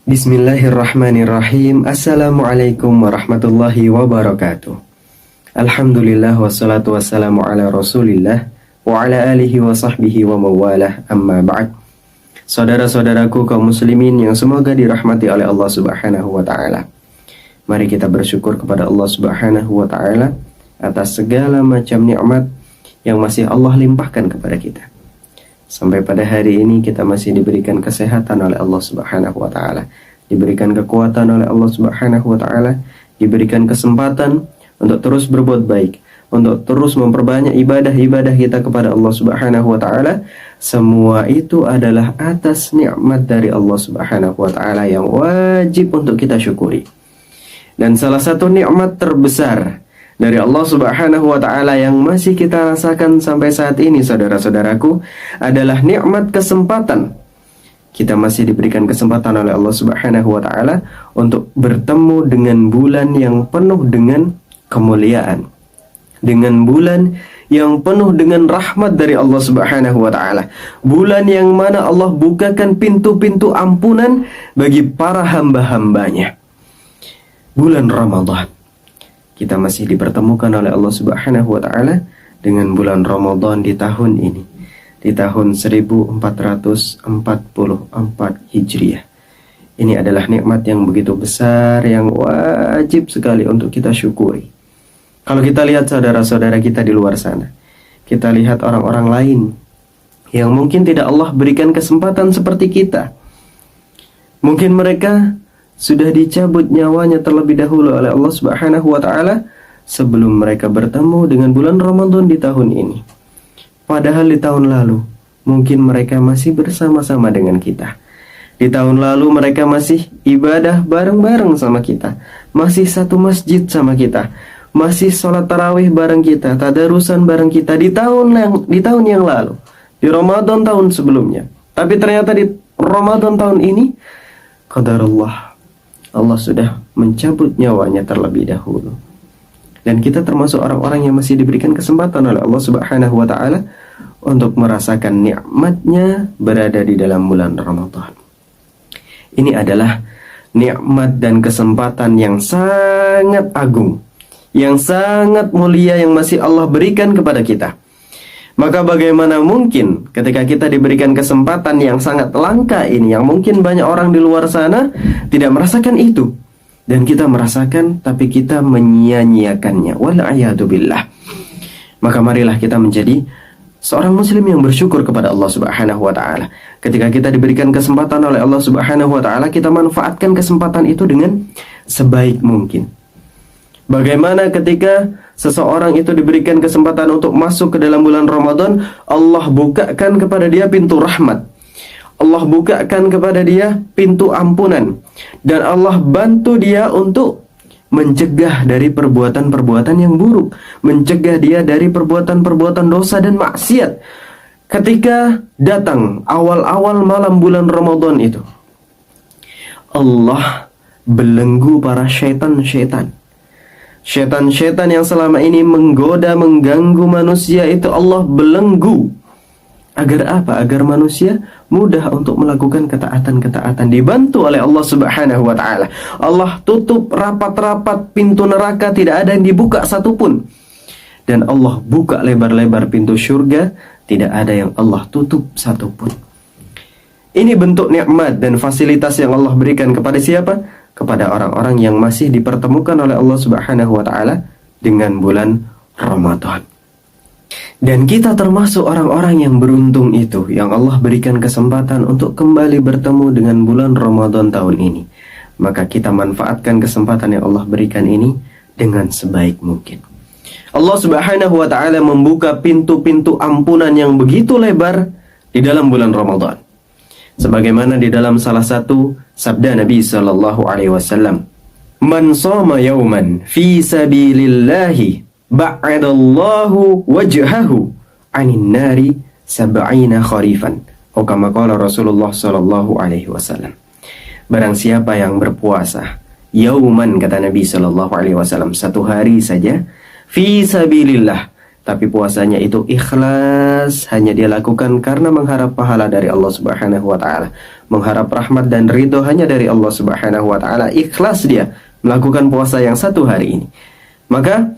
Bismillahirrahmanirrahim. Assalamualaikum warahmatullahi wabarakatuh. Alhamdulillah wassalatu wassalamu ala rasulillah wa ala alihi wa sahbihi wa mawalah, amma ba'd. Saudara-saudaraku kaum muslimin yang semoga dirahmati oleh Allah subhanahu wa ta'ala, mari kita bersyukur kepada Allah subhanahu wa ta'ala atas segala macam nikmat yang masih Allah limpahkan kepada kita. Sampai pada hari ini kita masih diberikan kesehatan oleh Allah subhanahu wa ta'ala, diberikan kekuatan oleh Allah subhanahu wa ta'ala, diberikan kesempatan untuk terus berbuat baik, untuk terus memperbanyak ibadah-ibadah kita kepada Allah subhanahu wa ta'ala. Semua itu adalah atas nikmat dari Allah subhanahu wa ta'ala yang wajib untuk kita syukuri. Dan salah satu nikmat terbesar dari Allah subhanahu wa ta'ala yang masih kita rasakan sampai saat ini, saudara-saudaraku, adalah nikmat kesempatan. Kita masih diberikan kesempatan oleh Allah subhanahu wa ta'ala untuk bertemu dengan bulan yang penuh dengan kemuliaan, dengan bulan yang penuh dengan rahmat dari Allah subhanahu wa ta'ala, bulan yang mana Allah bukakan pintu-pintu ampunan bagi para hamba-hambanya. Bulan Ramadan. Kita masih dipertemukan oleh Allah subhanahu wa ta'ala dengan bulan Ramadan di tahun ini, di tahun 1444 Hijriah. Ini adalah nikmat yang begitu besar, yang wajib sekali untuk kita syukuri. Kalau kita lihat saudara-saudara kita di luar sana, kita lihat orang-orang lain yang mungkin tidak Allah berikan kesempatan seperti kita. Mungkin mereka sudah dicabut nyawanya terlebih dahulu oleh Allah subhanahu wa ta'ala sebelum mereka bertemu dengan bulan Ramadan di tahun ini. Padahal di tahun lalu mungkin mereka masih bersama-sama dengan kita. Di tahun lalu mereka masih ibadah bareng-bareng sama kita, masih satu masjid sama kita, masih sholat tarawih bareng kita, tadarusan bareng kita di tahun yang lalu, di Ramadan tahun sebelumnya. Tapi ternyata di Ramadan tahun ini, qadarullah, Allah sudah mencabut nyawanya terlebih dahulu. Dan kita termasuk orang-orang yang masih diberikan kesempatan oleh Allah subhanahu wa ta'ala untuk merasakan nikmatnya berada di dalam bulan Ramadan. Ini adalah nikmat dan kesempatan yang sangat agung, yang sangat mulia yang masih Allah berikan kepada kita. Maka bagaimana mungkin ketika kita diberikan kesempatan yang sangat langka ini, yang mungkin banyak orang di luar sana tidak merasakan itu, dan kita merasakan tapi kita menyia-nyiakannya, wal'iyadzubillah. Maka marilah kita menjadi seorang muslim yang bersyukur kepada Allah subhanahu wa ta'ala. Ketika kita diberikan kesempatan oleh Allah subhanahu wa ta'ala, kita manfaatkan kesempatan itu dengan sebaik mungkin. Bagaimana ketika seseorang itu diberikan kesempatan untuk masuk ke dalam bulan Ramadan, Allah bukakan kepada dia pintu rahmat, Allah bukakan kepada dia pintu ampunan, dan Allah bantu dia untuk mencegah dari perbuatan-perbuatan yang buruk, mencegah dia dari perbuatan-perbuatan dosa dan maksiat. Ketika datang awal-awal malam bulan Ramadan itu, Allah belenggu para syaitan-syaitan. Syaitan-syaitan yang selama ini menggoda, mengganggu manusia itu Allah belenggu. Agar apa? Agar manusia mudah untuk melakukan ketaatan-ketaatan, dibantu oleh Allah subhanahu wa ta'ala. Allah tutup rapat-rapat pintu neraka, tidak ada yang dibuka satupun. Dan Allah buka lebar-lebar pintu surga, tidak ada yang Allah tutup satupun. Ini bentuk nikmat dan fasilitas yang Allah berikan kepada siapa? Kepada orang-orang yang masih dipertemukan oleh Allah subhanahu wa ta'ala dengan bulan Ramadan. Dan kita termasuk orang-orang yang beruntung itu, yang Allah berikan kesempatan untuk kembali bertemu dengan bulan Ramadan tahun ini. Maka kita manfaatkan kesempatan yang Allah berikan ini dengan sebaik mungkin. Allah subhanahu wa ta'ala membuka pintu-pintu ampunan yang begitu lebar di dalam bulan Ramadan. Sebagaimana di dalam salah satu sabda Nabi sallallahu alaihi wasallam, "Man shoma yawman fi sabilillahi ba'adallahu wajhahu 'anil nari sab'ina kharifan." Atau kama qala Rasulullah sallallahu alaihi wasallam. Barang siapa yang berpuasa yauman, kata Nabi sallallahu alaihi wasallam, satu hari saja, fi sabilillah, tapi puasanya itu ikhlas, hanya dia lakukan karena mengharap pahala dari Allah Subhanahu wa taala, mengharap rahmat dan ridho hanya dari Allah Subhanahu wa taala, ikhlas dia melakukan puasa yang 1 hari ini, maka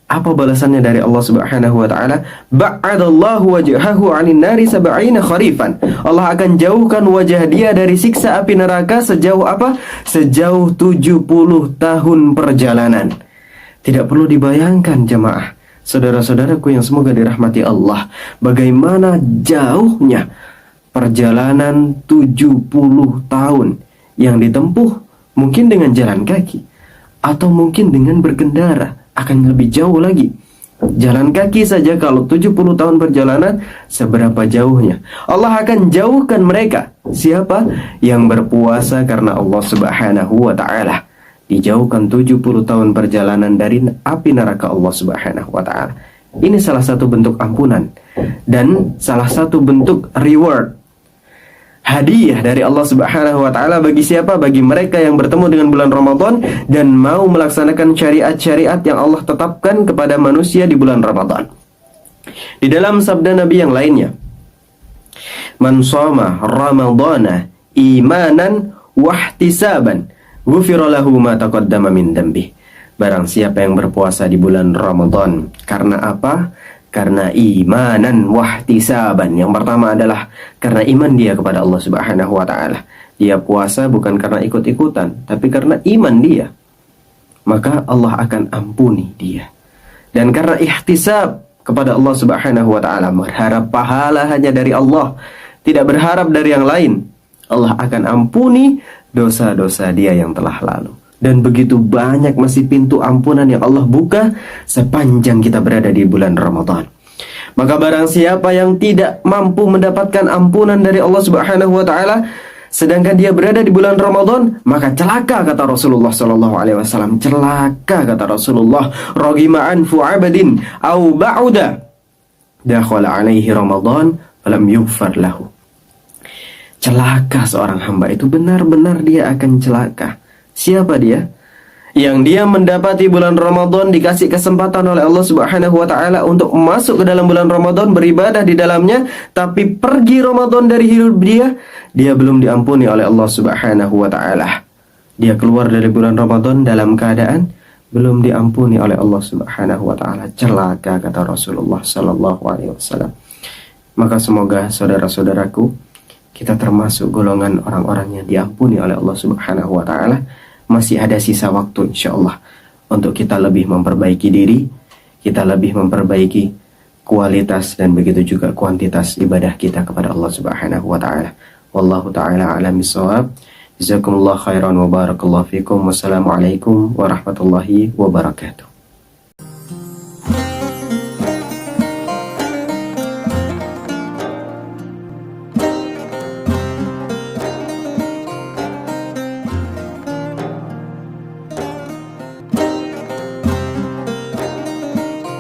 apa balasannya dari Allah Subhanahu wa taala? Ba'adallahu wajhahu 'anil nari 70 kharifan. Allah akan jauhkan wajah dia dari siksa api neraka sejauh apa? Sejauh 70 tahun perjalanan. Tidak perlu dibayangkan jemaah, saudara-saudaraku yang semoga dirahmati Allah, bagaimana jauhnya perjalanan 70 tahun yang ditempuh, mungkin dengan jalan kaki atau mungkin dengan berkendara. Akan lebih jauh lagi. Jalan kaki saja kalau 70 tahun perjalanan, seberapa jauhnya. Allah akan jauhkan mereka. Siapa? Yang berpuasa karena Allah Subhanahu wa ta'ala. Dijauhkan 70 tahun perjalanan dari api neraka Allah Subhanahu wa ta'ala. Ini salah satu bentuk ampunan dan salah satu bentuk reward, hadiah dari Allah Subhanahu wa taala bagi siapa? Bagi mereka yang bertemu dengan bulan Ramadan dan mau melaksanakan syariat-syariat yang Allah tetapkan kepada manusia di bulan Ramadan. Di dalam sabda Nabi yang lainnya, "Man shoma Ramadana imanan wahtisaban, ghufira lahu ma taqaddama min dhanbi." Barang siapa yang berpuasa di bulan Ramadan karena apa? Karena imanan wahtisaban. Yang pertama adalah karena iman dia kepada Allah Subhanahu wa ta'ala. Dia puasa bukan karena ikut-ikutan, tapi karena iman dia, maka Allah akan ampuni dia. Dan karena ihtisab kepada Allah Subhanahu wa ta'ala, berharap pahala hanya dari Allah, tidak berharap dari yang lain, Allah akan ampuni dosa-dosa dia yang telah lalu. Dan begitu banyak masih pintu ampunan yang Allah buka sepanjang kita berada di bulan Ramadan. Maka barang siapa yang tidak mampu mendapatkan ampunan dari Allah Subhanahu wa taala sedangkan dia berada di bulan Ramadan, maka celaka kata Rasulullah sallallahu alaihi wasallam. Celaka kata Rasulullah, ragima anfu abadin au ba'uda dakhala alaihi Ramadan falam yughfar lahu. Celaka seorang hamba itu, benar-benar dia akan celaka. Siapa dia? Yang dia mendapati bulan Ramadan, dikasih kesempatan oleh Allah Subhanahu wa taala untuk masuk ke dalam bulan Ramadan, beribadah di dalamnya, tapi pergi Ramadan dari hidup dia belum diampuni oleh Allah Subhanahu wa taala. Dia keluar dari bulan Ramadan dalam keadaan belum diampuni oleh Allah Subhanahu wa taala. Celaka kata Rasulullah sallallahu alaihi wasallam. Maka semoga saudara-saudaraku, kita termasuk golongan orang-orang yang diampuni oleh Allah Subhanahu wa taala. Masih ada sisa waktu insyaallah untuk kita lebih memperbaiki diri, kita lebih memperbaiki kualitas dan begitu juga kuantitas ibadah kita kepada Allah Subhanahu wa taala. Wallahu taala a'lam bissawab. Jazakumullah khairan wa barakallahu fikum. Wassalamualaikum warahmatullahi wabarakatuh.